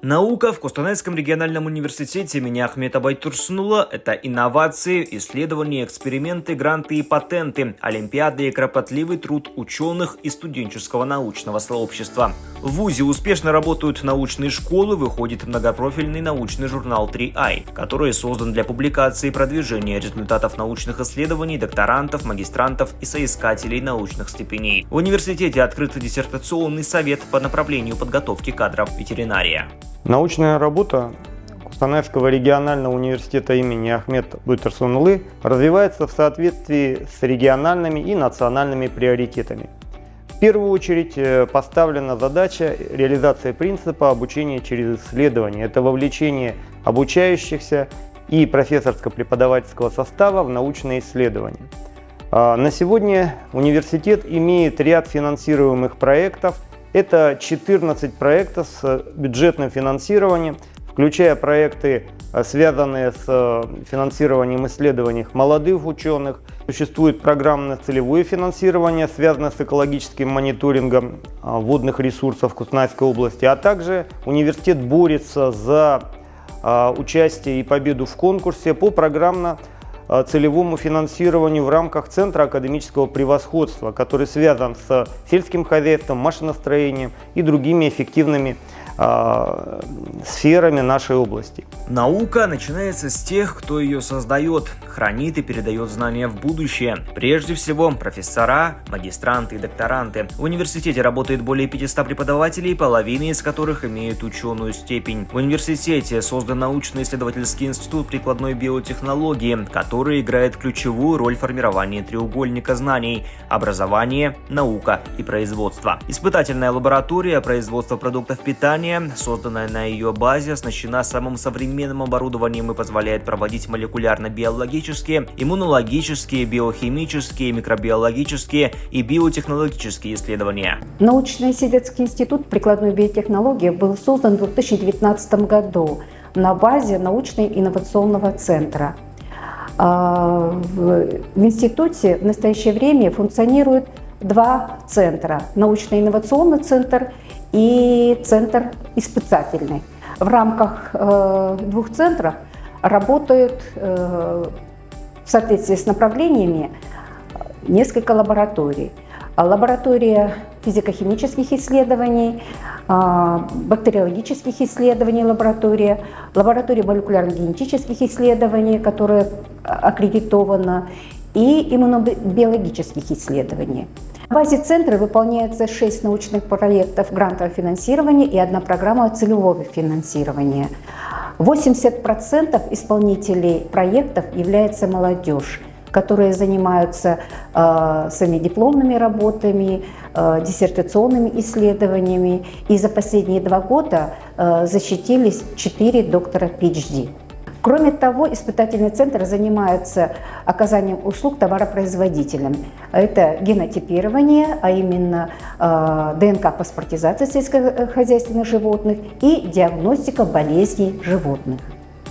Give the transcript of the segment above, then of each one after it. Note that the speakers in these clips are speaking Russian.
Наука в Костанайском региональном университете имени Ахмета Байтурсунула – это инновации, исследования, эксперименты, гранты и патенты, олимпиады и кропотливый труд ученых и студенческого научного сообщества. В ВУЗе успешно работают научные школы, выходит многопрофильный научный журнал 3i, который создан для публикации и продвижения результатов научных исследований докторантов, магистрантов и соискателей научных степеней. В университете открыт диссертационный совет по направлению подготовки кадров ветеринария. Научная работа Костанайского регионального университета имени Ахмета Байтурсунулы развивается в соответствии с региональными и национальными приоритетами. В первую очередь поставлена задача реализации принципа обучения через исследование. Это вовлечение обучающихся и профессорско-преподавательского состава в научные исследования. На сегодня университет имеет ряд финансируемых проектов. Это 14 проектов с бюджетным финансированием, включая проекты, связанные с финансированием исследований молодых ученых. Существует программно-целевое финансирование, связанное с экологическим мониторингом водных ресурсов Костанайской области, а также университет борется за участие и победу в конкурсе по программно-целевому финансированию в рамках Центра академического превосходства, который связан с сельским хозяйством, машиностроением и другими эффективными сферами нашей области. Наука начинается с тех, кто ее создает, хранит и передает знания в будущее. Прежде всего, профессора, магистранты и докторанты. В университете работает более 500 преподавателей, половина из которых имеют ученую степень. В университете создан научно-исследовательский институт прикладной биотехнологии, который играет ключевую роль в формировании треугольника знаний – образование, наука и производство. Испытательная лаборатория производства продуктов питания, созданная на ее базе, оснащена самым современным оборудованием и позволяет проводить молекулярно-биологические, иммунологические, биохимические, микробиологические и биотехнологические исследования. Научно-исследовательский институт прикладной биотехнологии был создан в 2019 году на базе научно-инновационного центра. В институте в настоящее время функционирует два центра – научно-инновационный центр и центр испытательный. В рамках двух центров работают в соответствии с направлениями несколько лабораторий. Лаборатория физико-химических исследований, бактериологических исследований лаборатория молекулярно-генетических исследований, которая аккредитована, и иммунобиологических исследований. На базе центра выполняется 6 научных проектов грантового финансирования и 1 программа целевого финансирования. 80% исполнителей проектов является молодежь, которые занимаются своими дипломными работами, диссертационными исследованиями. И за последние 2 года защитились 4 доктора PhD. Кроме того, испытательный центр занимается оказанием услуг товаропроизводителям. Это генотипирование, а именно ДНК-паспортизация сельскохозяйственных животных и диагностика болезней животных.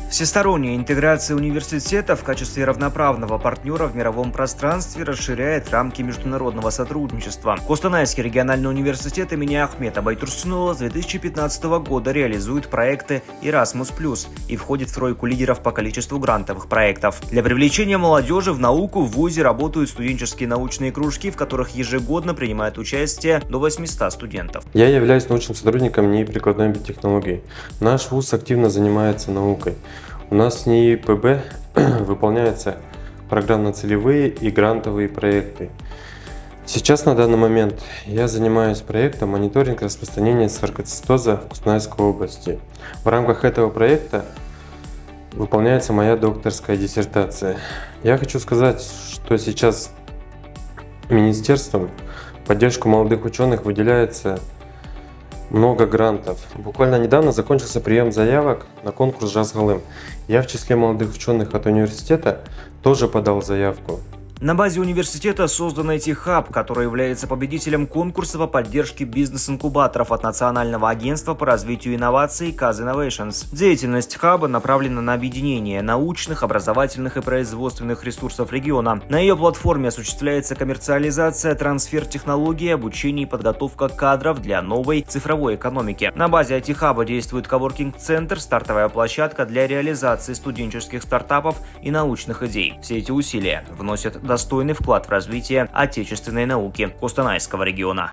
Всесторонняя интеграция университета в качестве равноправного партнера в мировом пространстве расширяет рамки международного сотрудничества. Костанайский региональный университет имени Ахмета Байтурсунула с 2015 года реализует проекты Erasmus+ и входит в тройку лидеров по количеству грантовых проектов. Для привлечения молодежи в науку в ВУЗе работают студенческие научные кружки, в которых ежегодно принимает участие до 800 студентов. Я являюсь научным сотрудником НИИ прикладной биотехнологии. Наш ВУЗ активно занимается наукой. У нас в НИИ ПБ выполняются программно-целевые и грантовые проекты. Сейчас на данный момент я занимаюсь проектом мониторинг распространения саркоцитоза в Костанайской области. В рамках этого проекта выполняется моя докторская диссертация. Я хочу сказать, что сейчас министерством в поддержку молодых ученых выделяется много грантов. Буквально недавно закончился прием заявок на конкурс «Жас Галым». Я в числе молодых ученых от университета тоже подал заявку. На базе университета создан IT-хаб, который является победителем конкурса по поддержке бизнес-инкубаторов от Национального агентства по развитию инноваций Kaz Innovations. Деятельность хаба направлена на объединение научных, образовательных и производственных ресурсов региона. На ее платформе осуществляется коммерциализация, трансфер технологий, обучение и подготовка кадров для новой цифровой экономики. На базе IT-хаба действует коворкинг-центр, стартовая площадка для реализации студенческих стартапов и научных идей. Все эти усилия вносят достойный вклад в развитие отечественной науки Костанайского региона.